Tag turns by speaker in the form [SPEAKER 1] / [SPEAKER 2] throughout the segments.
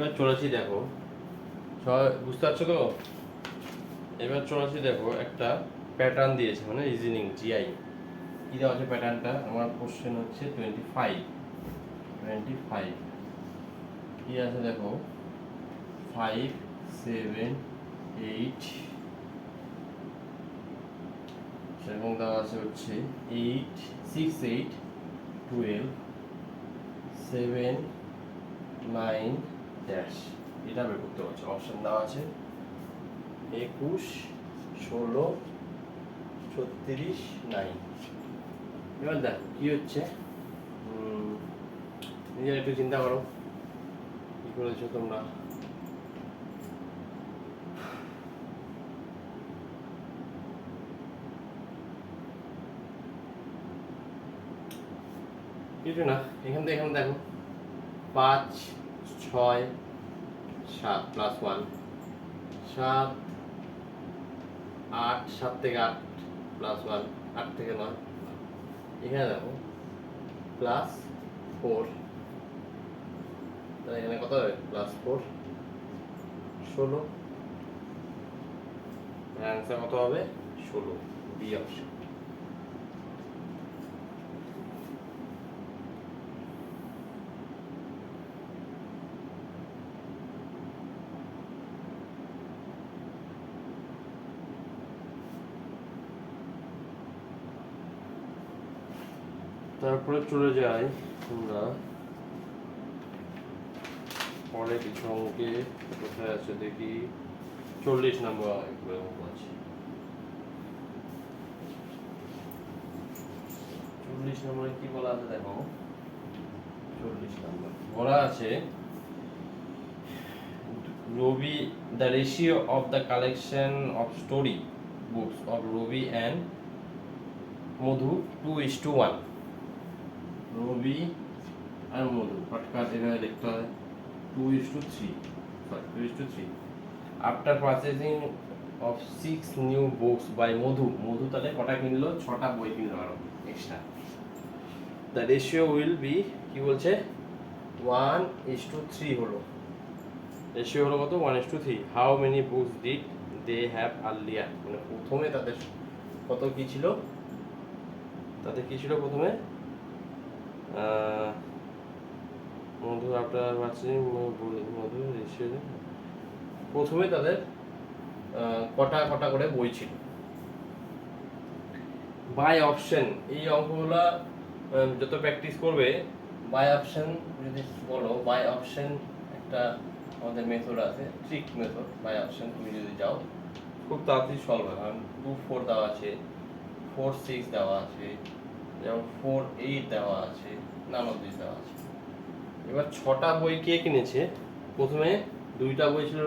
[SPEAKER 1] এবার চলেছি দেখো, সবাই বুঝতে পারছো তো? এবার চলেছি দেখো, একটা প্যাটার্ন দিয়েছে, মানে রিজনিং জিআই। কী দেওয়া আছে প্যাটার্নটা? আমার কোশ্চেন হচ্ছে 25 কী আছে দেখো, 5 7 8 সেরকম দেওয়া আছে হচ্ছে 8 6 8 12 7 9 ড্যাশ। এটা বের করতে পারছো, অপশন দেওয়া আছে 21 16 36 9। এবার দেখো কি হচ্ছে, নিজের একটু চিন্তা করো কি করেছো তোমরা। কিছু না, এখান থেকে এখানে দেখো 5 6 7 প্লাস 1 7 8 7 থেকে 8 প্লাস 1 8 থেকে 9। এখানে দেখো প্লাস 4, তাহলে এখানে কত হবে? প্লাস 4 16। অ্যান্সার কত হবে? 16, বি অপশন। তারপরে চলে যাই আমরা পরে কিছু অঙ্কে। কোথায় আছে দেখি, 40 নম্বর অঙ্ক আছে। 40 নম্বরে কি বলা আছে দেখো, 40 নম্বর বলা আছে Robi, the ratio of the collection of story books of Robi and Madhu 2:1। রবি আর মধু হঠাৎ এভাবে লিখতে হয় 2:3, sorry 2:3। After purchasing of 6 new books by Madhu, Madhu তাহলে কটা কিনলো? 6টা বই কিনলো আরো extra. The ratio will be, কি বলছে? 1:3 হলো। রেশিও হলো কত? 1:3। How many books did they have earlier, মানে প্রথমে তাদের কত কি ছিল? তাদের কি ছিল প্রথমে? মধু আফটার পারচেজিং মধু রেশিও, প্রথমে তাদের কটা কটা করে বই ছিল। বাই অপশন, এই অঙ্কগুলো যত প্র্যাকটিস করবে, বাই অপশন যদি বলো, বাই অপশন একটা আমাদের মেথড আছে, ট্রিক মেথড। বাই অপশন তুমি যদি যাও খুব তাড়াতাড়ি সলভ হয়, কারণ 2 4 দেওয়া আছে, 4 6 দেওয়া আছে, যেমন 4 8 দেওয়া আছে, নাম অফ দিস দেওয়া আছে। এবার 6টা বই কে কিনেছে? প্রথমে 2টা বই ছিল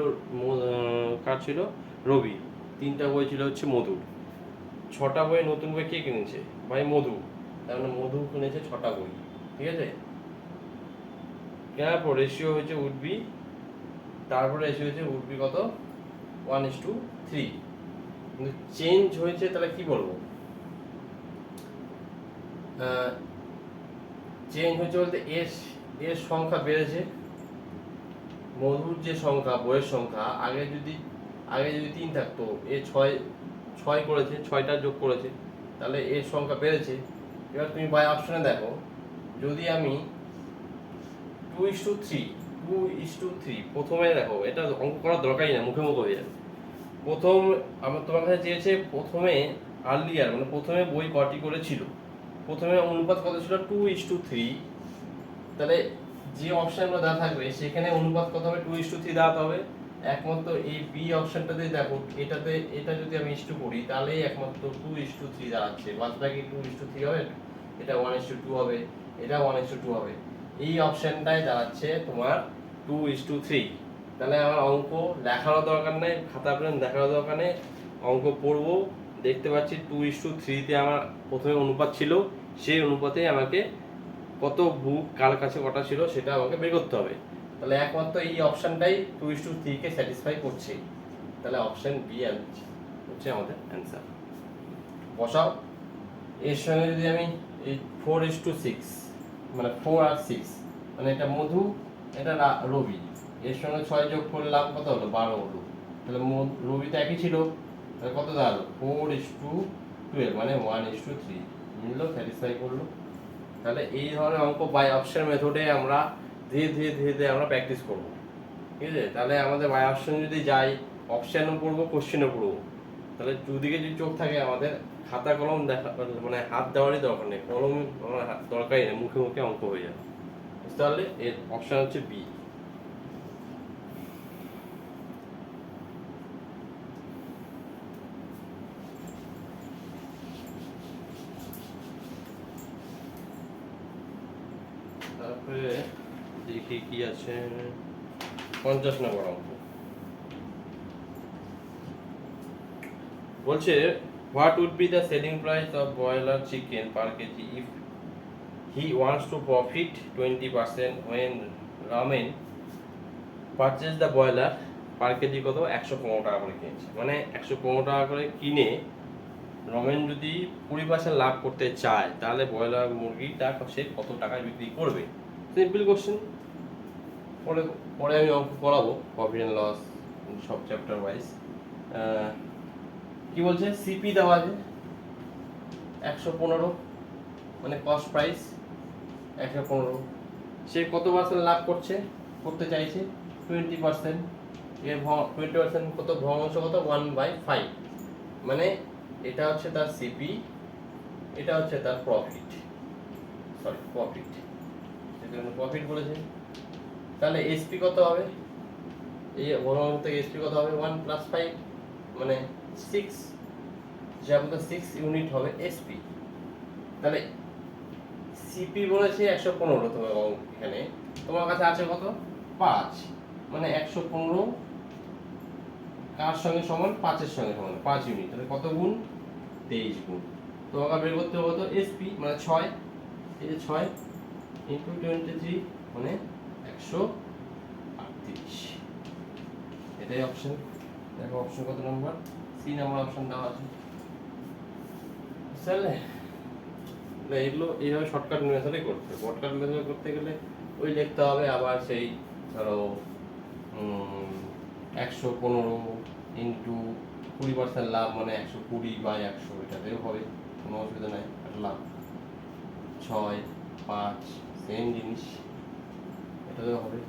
[SPEAKER 1] কার ছিল? রবি। 3টা বই ছিল হচ্ছে মধুর। 6টা বই নতুন বই কে কিনেছে? ভাই মধু। তার মানে মধু কিনেছে 6টা বই, ঠিক আছে? কেনার পর রেশিও হয়েছে উডবি, তারপরে রেশিও হয়েছে উডবি কত? 1:3। কিন্তু চেঞ্জ হয়েছে, তাহলে কি বলবো? চেঞ্জ হয়েছে বলতে এর সংখ্যা বেড়েছে, মধুর যে সংখ্যা, বইয়ের সংখ্যা, আগে যদি 3 থাকতো, এ 6 করেছে, 6টা যোগ করেছে, তাহলে এর সংখ্যা বেড়েছে। এবার তুমি বাই অপশনে দেখো, যদি আমি 2:3 প্রথমে দেখো, এটা অঙ্ক করার দরকারই না, মুখে মুখে হয়ে যাবে। প্রথম আমার তোমার কাছে চেয়েছে প্রথমে আর্লিয়ার, মানে প্রথমে বই কটি করে ছিল, প্রথমে অনুপাত কত ছিল? 2:3। তাহলে যে অপশনগুলো দেওয়া থাকবে সেখানে অনুপাত কত হবে? 2:3 দেওয়া হবে। একমাত্র এই বি অপশনটাতে দেখো, এটা যদি আমি ইস্টু করি, তাহলেই একমাত্র 2:3 দাঁড়াচ্ছে। বাদবাকি 2:3 হবে, এটা 1:2 হবে, এটা 1:2 হবে। এই অপশনটাই দাঁড়াচ্ছে তোমার 2:3। তাহলে আমার অঙ্ক লেখারও দরকার নেই, খাতা পেন দেখারও দরকার নেই, অঙ্ক পড়বো, দেখতে পাচ্ছি 2:3 আমার প্রথমে অনুপাত ছিল, সেই অনুপাতে আমাকে কত বুক কার কাছে কটা ছিল সেটা আমাকে বের করতে হবে। তাহলে একমাত্র এই অপশনটাই 2:3 কে স্যাটিসফাই করছে। তাহলে অপশন বি হচ্ছে আমাদের অ্যান্সার। বসাও। এর সঙ্গে যদি আমি এই 4:6, মানে 4 আর 6, মানে এটা মধু, এটা রবি, এর সঙ্গে 6 যোগ করলাম কত হলো 12 হলো, তাহলে রবিতে একই ছিল, তাহলে কত দাঁড়ালো 4:12 মানে 1:3 মিললো, স্যাটিসফাই করলো। তাহলে এই ধরনের অঙ্ক বাই অপশন মেথডে আমরা ধীরে ধীরে ধীরে ধীরে আমরা প্র্যাকটিস করবো, ঠিক আছে। তাহলে আমাদের বাই অপশন যদি যাই, অপশানও পড়বো কোশ্চেনও পড়বো, তাহলে দুদিকে যদি চোখ থাকে আমাদের খাতা কলম দেখা মানে হাত দেওয়ারই দরকার নেই, কলম দরকারই নেই, মুখে মুখে অঙ্ক হয়ে যাবে, বুঝতে পারলে। এর অপশন হচ্ছে বি। তারপরে দেখি কি আছে, 50 নম্বর অঙ্ক বলছে, what would be the selling price of broiler chicken per kg if he wants to profit 20% when Raman purchase the broiler per kg কত 115 টাকা করে কিনেছে, মানে 115 টাকা করে কিনে রমেন যদি 20% লাভ করতে চায় তাহলে ব্রয়লার মুরগিটা সে কত টাকায় বিক্রি করবে। সিম্পল কোশ্চেন, পরে পরে আমি অঙ্ক করাবো প্রফিট অ্যান্ড লস সব চ্যাপ্টার ওয়াইজ। কি বলছে, সিপি দেওয়া আছে 115, মানে কস্ট প্রাইস 115, সে কত পার্সেন্ট লাভ করতে চাইছে 20%, এর 20% কত ভগ্নাংশ কত 1/5, মানে এটা হচ্ছে তার সিপি, এটা হচ্ছে তার প্রফিট, প্রফিট বলেছে। তাহলে এসপি কত হবে, এই ভগ্নাংশ থেকে এসপি কত হবে 1 + 5 মানে 6, যে আমাদের 6 ইউনিট হবে এসপি। তাহলে সিপি বলেছে 115, তোমার এখানে তোমার কাছে আছে কত 5, মানে 115 কার সঙ্গে সমান 5 এর সঙ্গে সমান 5 ইউনিট, তাহলে কত গুণ 23 গুণ। তোমাকে বের করতে হবে কত এসপি মানে 6, এই যে 6 ইনটু 23 মানে 138, এটাই অপশন। দেখো অপশন কত নাম্বার, সি নাম্বার অপশন দেওয়া আছে, বুঝলে। না এগুলো এইভাবে শর্টকাট মেথডে করতে, শর্টকাট মেথডে করতে গেলে ওই লিখতে হবে আবার সেই ধরো 115 ইন্টু 20% লাভ মানে 120/100, এটাতেও হবে, কোনো অসুবিধা নাই। আর লাভ 6 5 সেম জিনিস, এটাতেও হবে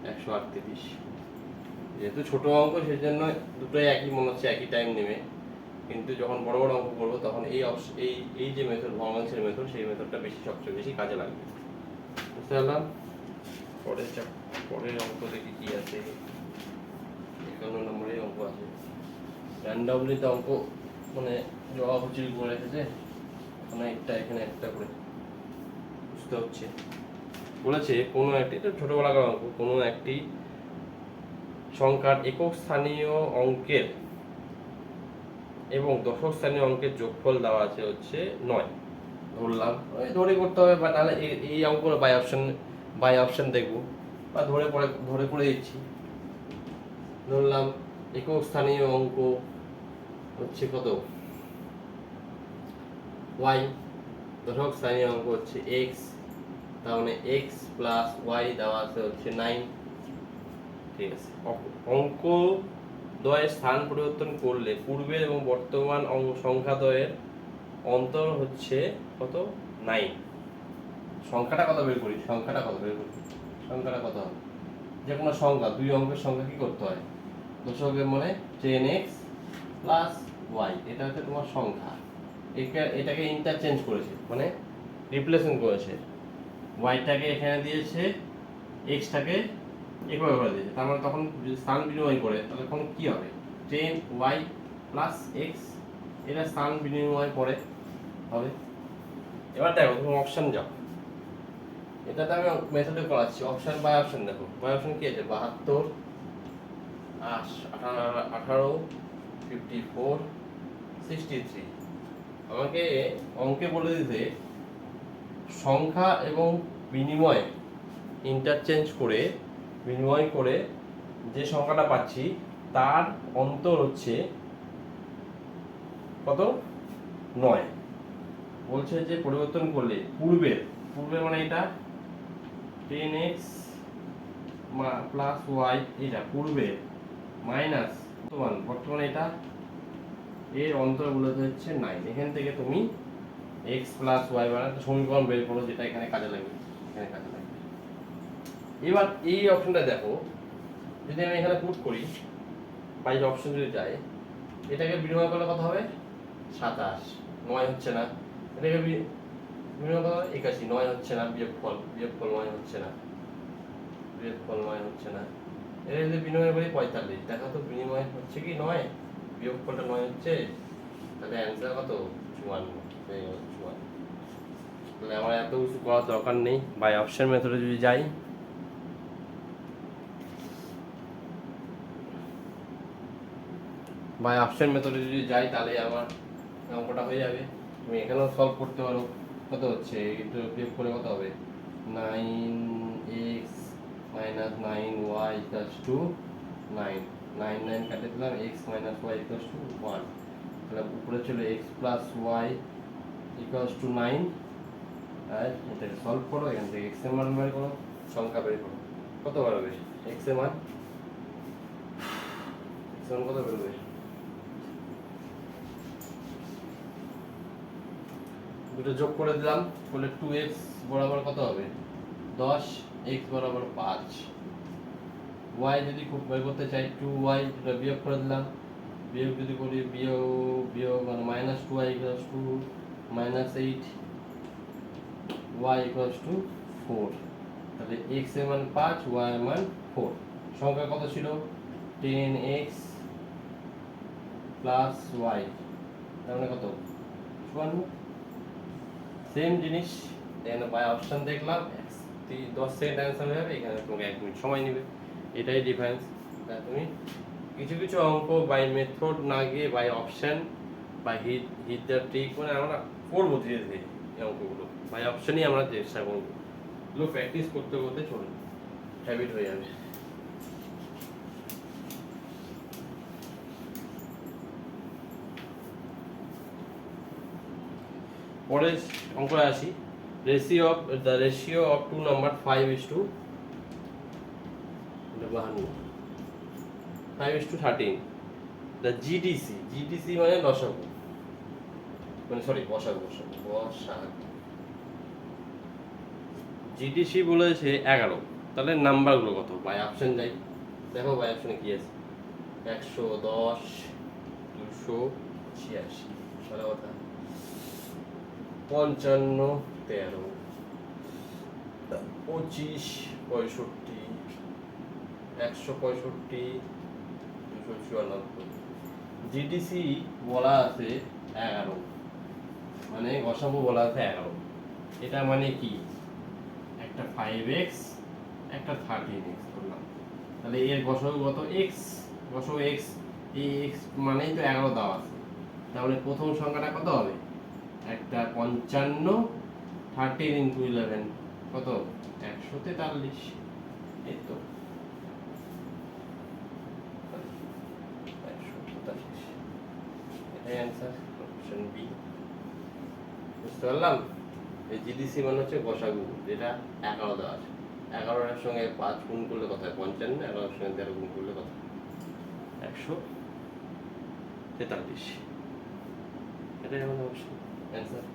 [SPEAKER 1] 138। যেহেতু ছোট অঙ্ক সেই জন্য দুটোই একই মনে হচ্ছে, একই টাইম নেবে, কিন্তু যখন বড় বড় অঙ্ক করবো তখন এই যে মেথড ভগ্নাংশের মেথড, সেই মেথডটা সবচেয়ে বেশি কাজে লাগবে, বুঝতে পারলাম। পরের অঙ্ক দেখি কি আছে, 51 নম্বরের অঙ্ক আছে, র্যান্ডমলিতে অঙ্ক মানে জবাব হুচুরি করে রেখেছে, এখানে একটা করে বুঝতে হচ্ছে। বলেছে কোনো একটি, এটা ছোটবেলাকার অঙ্ক, কোনো একটি সংখ্যার একক স্থানীয় অঙ্কের এবং দশক স্থানীয় অঙ্কের যোগফল দেওয়া আছে হচ্ছে 9, ধরলাম, ওই ধরে করতে হবে, বা নাহলে এই অঙ্ক বাই অপশন দেখবো, বা ধরে করে দিচ্ছি। ধরলাম একক স্থানীয় অঙ্ক হচ্ছে কত y, দশক স্থানীয় অঙ্ক হচ্ছে x, তার মানে x + y দেওয়া আছে হচ্ছে 9, ঠিক আছে। অঙ্ক দ্বয়ের স্থান পরিবর্তন করলে পূর্বের এবং বর্তমান সংখ্যা দ্বয়ের অন্তর হচ্ছে কত 9। সংখ্যাটা কত বের করি, সংখ্যাটা কত হবে, যে কোনো সংখ্যা, দুই অঙ্কের সংখ্যা কি করতে হয়, দশকের মানে 10x + y, এটা হচ্ছে তোমার সংখ্যা, এটাকে ইন্টারচেঞ্জ করেছে মানে রিপ্লেসমেন্ট করেছে, ওয়াইটাকে এখানে দিয়েছে, এক্সটাকে এভাবে করে দিয়েছে, তার মানে তখন যদি স্থান বিনিময় করে তাহলে তখন কি হবে 10y + x, এটা স্থান বিনিময় করে হবে। এবার দেখো তুমি অপশন যাও, এটাতে আমি মেথডে করাচ্ছি, অপশন বাই অপশন। দেখো বাই অপশন কি আছে 72 18 54 63। আমাকে অঙ্কে বলে দিতে সংখ্যা এবং বিনিময় করে যে সংখ্যাটা পাচ্ছি তার অন্তর হচ্ছে কত 9। বলছে যে পরিবর্তন করলে পূর্বের মানে এটা 10x প্লাস ওয়াই, এটা পূর্বে মাইনাস বর্তমানে এটা এর অন্তরগুলো হচ্ছে 9। এখান থেকে তুমি x প্লাস ওয়াই বানাতে সমীকরণ বের করো, যেটা এখানে কাজে লাগবে, এখানে কাজে লাগবে। এবার এই অপশনটা দেখো, যদি আমি এখানে পুট করি, বাইরে অপশন যদি যায়, এটাকে বিনিময় করলে কত হবে? 27। 9 হচ্ছে না, এটাকে বিনিময় করা 81। 9 হচ্ছে না, বিয়োগফল 9 হচ্ছে না, বিয়োগফল 9 হচ্ছে না। এটা যদি বিনিময় করি 45। দেখো তো বিনিময় হচ্ছে কি 9, বিয়োগফলটা 9 হচ্ছে, তাহলে অ্যান্সার কত? 54। তাহলে আমার এত কিছু করার দরকার নেই। বাই অপশন মেথডে যদি যাই, বাই অপশন মেথডে যদি যাই, তাহলে আমার অঙ্কটা হয়ে যাবে। তুমি এখানেও সলভ করতে পারো। কত হচ্ছে? এটা বিয়োগ করে কত হবে? 9x minus 9y equals to 9। 9 9 কাটে দিলাম, x minus y equals to 1। তাহলে উপরে ছিল x plus y equals to 9। আর এটাকে সলভ করো, এখান থেকে x এর মান বের করো, সংখ্যা বের করো। কত বেরোবে x এর মান? কত বেরোবে? দুটো যোগ করে দিলাম, করলে 2x বরাবর কত হবে? 10, x বরাবর 5। y যদি খুব বের করতে চাই, 2y, দুটো বিয়োগ করে দিলাম, বিয়োগ যদি করি, বিয়োগ মানে minus 2y equals to minus 8, y equals to 4। তাহলে x এর মান 5, y এর মান 4। সংখ্যা কত ছিল? 10x প্লাস y, তার মানে কত? 54। সেম জিনিস এখানে বাই অপশন দেখলাম, 10 সেকেন্ড অ্যান্সার হয়ে যাবে। এখানে তোমাকে 1 মিনিট সময় নেবে, এটাই ডিফারেন্স। তাই তুমি কিছু কিছু অঙ্ক বাই মেথড না গিয়ে বাই অপশন বা হিট দ্য ট্রিক, মানে আমরা করবো ধীরে ধীরে এই অঙ্কগুলো। বাই অপশনই আমরা চেষ্টা করবো, এগুলো প্র্যাকটিস করতে করতে চলবে, হ্যাবিট হয়ে যাবে। পরের অঙ্কে আসি। the ratio of two number 5:52 5:13. The GDC মানে লসাগু, মানে সরি বসাগু, GDC বলেছে 11। তাহলে নাম্বারগুলো কত? বাই অপশন যাই, দেখো বাই অপশনে কি আছে। 110, 286, ভালো কথা। 55, 13, 25, 65, 165, 294। জিডিসি বলা আছে 11, মানে গসাগু বলা আছে 11। এটা মানে কি? একটা 5x, একটা 13x করলাম, তাহলে এর গসাগু কত? x, গসাগু x, এই x মানেই তো 11 দেওয়া আছে। তাহলে প্রথম সংখ্যাটা কত হবে? একটা 55, 13 ইন্টু 11 কত? 143। এই তো 143, এটাই অ্যান্সার, অপশন বি। বুঝতে পারলাম? এই জিডিসি মানে হচ্ছে গসাগু, যেটা 11 দেওয়া আছে। 11 এর সঙ্গে 5 গুণ করলে কত হয়? 55। 11 এর সঙ্গে 13 গুণ করলে কত? 143। এটাই আমাদের অপশন অ্যান্সার।